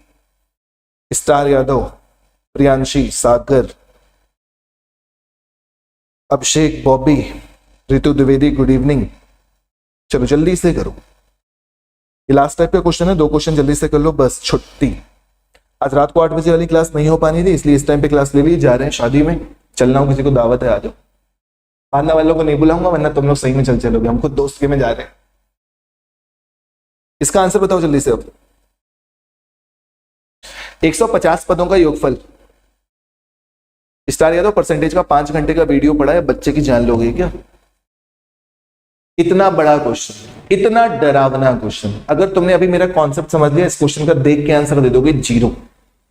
स्टार यादव, प्रियांशी, सागर, अभिषेक, बॉबी, ऋतु द्विवेदी, गुड इवनिंग। चलो जल्दी से करो, ये लास्ट टाइप का क्वेश्चन है, 2 क्वेश्चन जल्दी से कर लो, बस छुट्टी। आज रात को 8 बजे वाली क्लास नहीं हो पानी थी, इसलिए इस टाइम पे क्लास ले ली। जा रहे हैं शादी में, चलना हो, किसी को दावत है आ जाओ। आने वालों को नहीं बुलाऊंगा, वरना तुम लोग सही में चल चलोगे, हम खुद दोस्त के में जा रहे हैं। इसका आंसर बताओ जल्दी से अब। 150 पदों का योगफल। स्टार यादव परसेंटेज का 5 घंटे का वीडियो पड़ा है, बच्चे की जान लोगे क्या? इतना बड़ा क्वेश्चन, इतना डरावना क्वेश्चन, अगर तुमने अभी मेरा कॉन्सेप्ट समझ लिया, इस क्वेश्चन का देख के आंसर दे दोगे 0।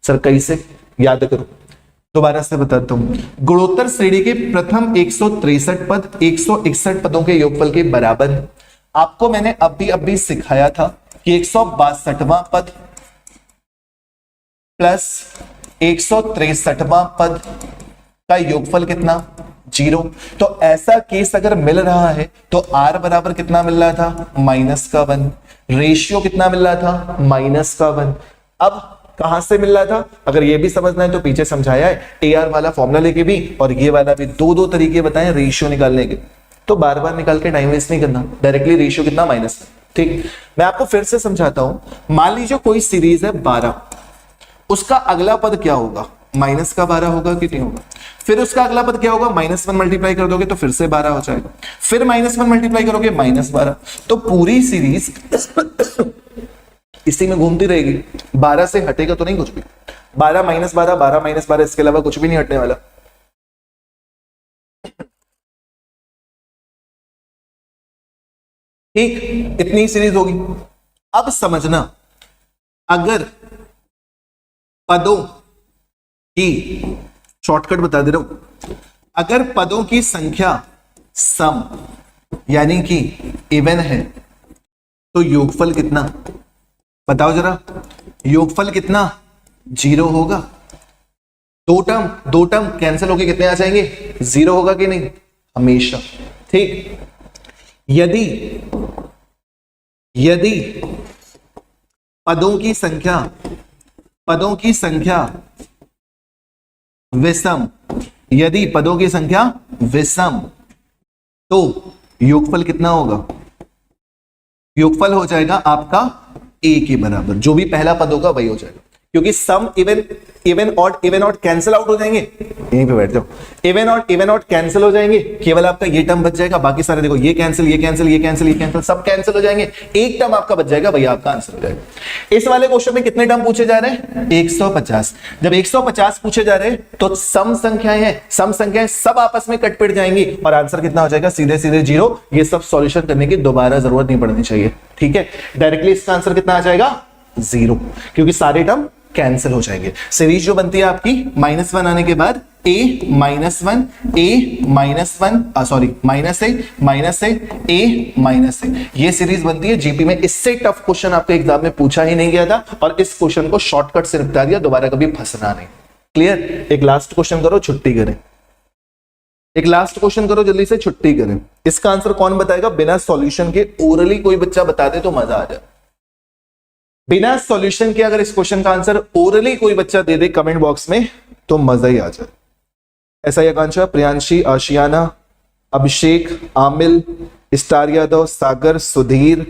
सर कैसे? याद करो, दोबारा से बताता हूं। गुणोत्तर श्रेणी के प्रथम 163 पद 161 पदों के योगफल के बराबर है। आपको मैंने अभी सिखाया था कि 162वां पद प्लस 163वां पद का योगफल कितना? 0। तो ऐसा केस अगर मिल रहा है तो r बराबर कितना मिल रहा था? -1। रेशियो कितना मिल रहा था? -1। अब कहां से मिल रहा था? अगर ये भी समझना है तो पीछे समझाया है, AR वाला फॉर्मूला लेके भी और ये वाला भी, दो तरीके बताए रेशियो निकालने के। तो बार बार निकाल के टाइम वेस्ट नहीं करना, डायरेक्टली रेशियो कितना? -1। ठीक, मैं आपको फिर से समझाता हूं। मान लीजिए कोई सीरीज है 12, उसका अगला पद क्या होगा? -12 होगा कि नहीं होगा? फिर उसका अगला पद क्या होगा? -1 मल्टीप्लाई कर दोगे तो फिर से 12 हो जाएगा, फिर -1 मल्टीप्लाई करोगे -12। तो पूरी सीरीज इसी में घूमती रहेगी, 12 से हटेगा तो नहीं कुछ भी। 12 -12, 12 -12, इसके अलावा कुछ भी नहीं हटने वाला। ठीक, इतनी सीरीज होगी। अब समझना, अगर पदों की, शॉर्टकट बता दे रहा हूं, अगर पदों की संख्या सम यानी कि इवन है तो योगफल कितना? बताओ जरा, योगफल कितना? 0 होगा। दो टर्म कैंसिल होके कितने आ जाएंगे? 0 होगा कि नहीं? हमेशा। ठीक, यदि पदों की संख्या विषम, यदि पदों की संख्या विषम तो योगफल कितना होगा? योगफल हो जाएगा आपका a के बराबर, जो भी पहला पद होगा वही हो जाएगा, क्योंकि सम इवन ऑड कैंसिल आउट हो जाएंगे। यहीं पे बैठ जाओ, इवन ऑड कैंसिल हो जाएंगे, केवल आपका ये टर्म बच जाएगा, बाकी सारे देखो ये कैंसिल सब कैंसिल हो जाएंगे, एक टर्म आपका बच जाएगा, भैया आपका आंसर हो जाएगा। इस वाले क्वेश्चन में कितने टर्म पूछे जा रहे हैं? 150। जब 150 पूछे जा रहे हैं तो सम संख्याएं सब आपस में कट पिट जाएंगी और आंसर कितना हो जाएगा? सीधे 0। ये सब सॉल्यूशन करने की दोबारा जरूरत नहीं पड़नी चाहिए। ठीक है, डायरेक्टली इसका आंसर कितना आ जाएगा? 0, क्योंकि सारे टर्म कैंसिल हो जाएंगे। सीरीज जो बनती है आपकी -1 आने के बाद a -1 ये सीरीज बनती है जीपी में। इससे टफ क्वेश्चन आपके एग्जाम में पूछा ही नहीं गया था और इस क्वेश्चन को शॉर्टकट से निपटा दिया, दोबारा कभी फंसना नहीं। क्लियर? एक लास्ट क्वेश्चन करो, छुट्टी करें। एक लास्ट क्वेश्चन करो, जल्दी से छुट्टी करें। इसका आंसर कौन बताएगा? बिना सॉल्यूशन के ओरली कोई बच्चा बता दे तो मजा आ जाए। बिना सॉल्यूशन के अगर इस क्वेश्चन का आंसर ओरली कोई बच्चा दे दे कमेंट बॉक्स में तो मजा ही आ जाए। ऐसा ही आकांक्षा, Priyanshi, Aashiyana, Abhishek, Aamil, star Yadav, Sagar, Sudhir,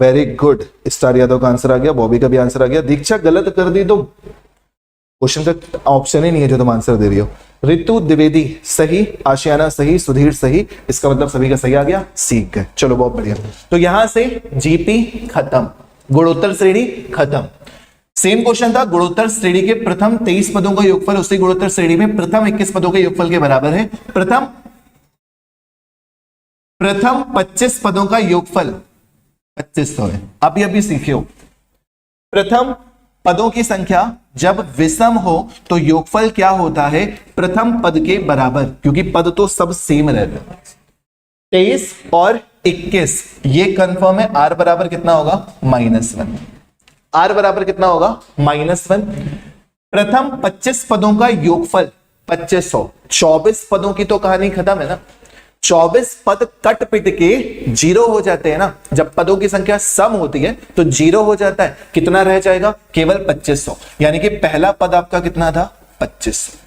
very good. Star Yadav का आंसर आ गया, बॉबी का भी आंसर आ गया। दीक्षा गलत कर दी तो क्वेश्चन का ऑप्शन ही नहीं है जो तुम आंसर दे रही हो। ऋतु द्विवेदी सही, आशियाना सही, सुधीर सही, इसका मतलब सभी का सही आ गया, सीख गए। चलो बहुत बढ़िया। तो यहां से जीपी खत्म, गुणोत्तर श्रेणी खत्म। सेम क्वेश्चन था, गुणोत्तर श्रेणी के प्रथम 23 पदों का योगफल उसी गुणोत्तर श्रेणी में प्रथम 21 पदों के योगफल के बराबर है। प्रथम 25 पदों का योगफल 2500 है। अभी सीखे हो, प्रथम पदों की संख्या जब विषम हो तो योगफल क्या होता है, प्रथम पद के बराबर, क्योंकि पद तो सब सेम रहते हैं। 23 और 21 ये कंफर्म है। आर बराबर कितना होगा, -1। आर बराबर कितना होगा, -1। प्रथम 25 पदों का योगफल 2500। 24 पदों की तो कहानी खत्म है ना। 24 पद कट पिट के 0 हो जाते हैं ना। जब पदों की संख्या सम होती है तो 0 हो जाता है, कितना रह जाएगा, केवल 2500। यानी कि पहला पद आपका कितना था, 2500।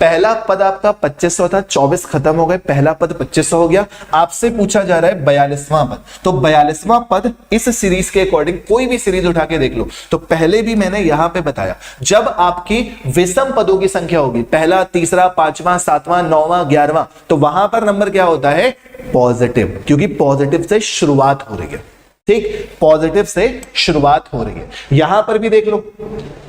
पहला पद आपका 2500 था, 24 खत्म हो गए, पहला पद 2500 हो गया। आपसे पूछा जा रहा है 42वां पद। तो 42वां पद इस सीरीज के अकॉर्डिंग कोई भी सीरीज उठा के देख लो, तो पहले भी मैंने यहां पे बताया, जब आपकी विषम पदों की संख्या होगी, पहला, तीसरा, पांचवां, सातवां, 9वां, 11वां, तो वहां पर नंबर क्या होता है, पॉजिटिव, क्योंकि पॉजिटिव से शुरुआत हो रही है। ठीक, पॉजिटिव से शुरुआत हो रही है। यहां पर भी देख लो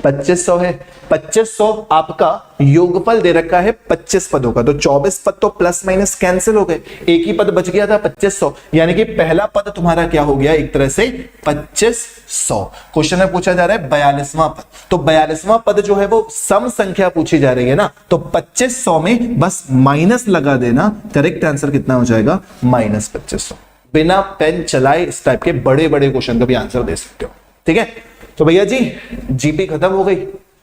2500 है, 2500 आपका योगफल दे रखा है 25 पदों का, तो 24 पद तो प्लस माइनस कैंसिल हो गए, एक ही पद बच गया था 2500, यानी कि पहला पद तुम्हारा क्या हो गया, एक तरह से 2500। क्वेश्चन में पूछा जा रहा है 42वां पद, तो 42वां पद जो है वो सम संख्या पूछी जा रही है ना, तो 2500 में बस माइनस लगा देना, करेक्ट आंसर कितना हो जाएगा, -2500। बिना पेन चलाए इस टाइप के बड़े बड़े क्वेश्चन का भी आंसर दे सकते हो। ठीक है, तो भैया जी जीपी खत्म हो गई,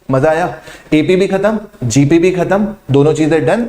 मजा आया। एपी भी खत्म, जीपी भी खत्म, दोनों चीजें डन।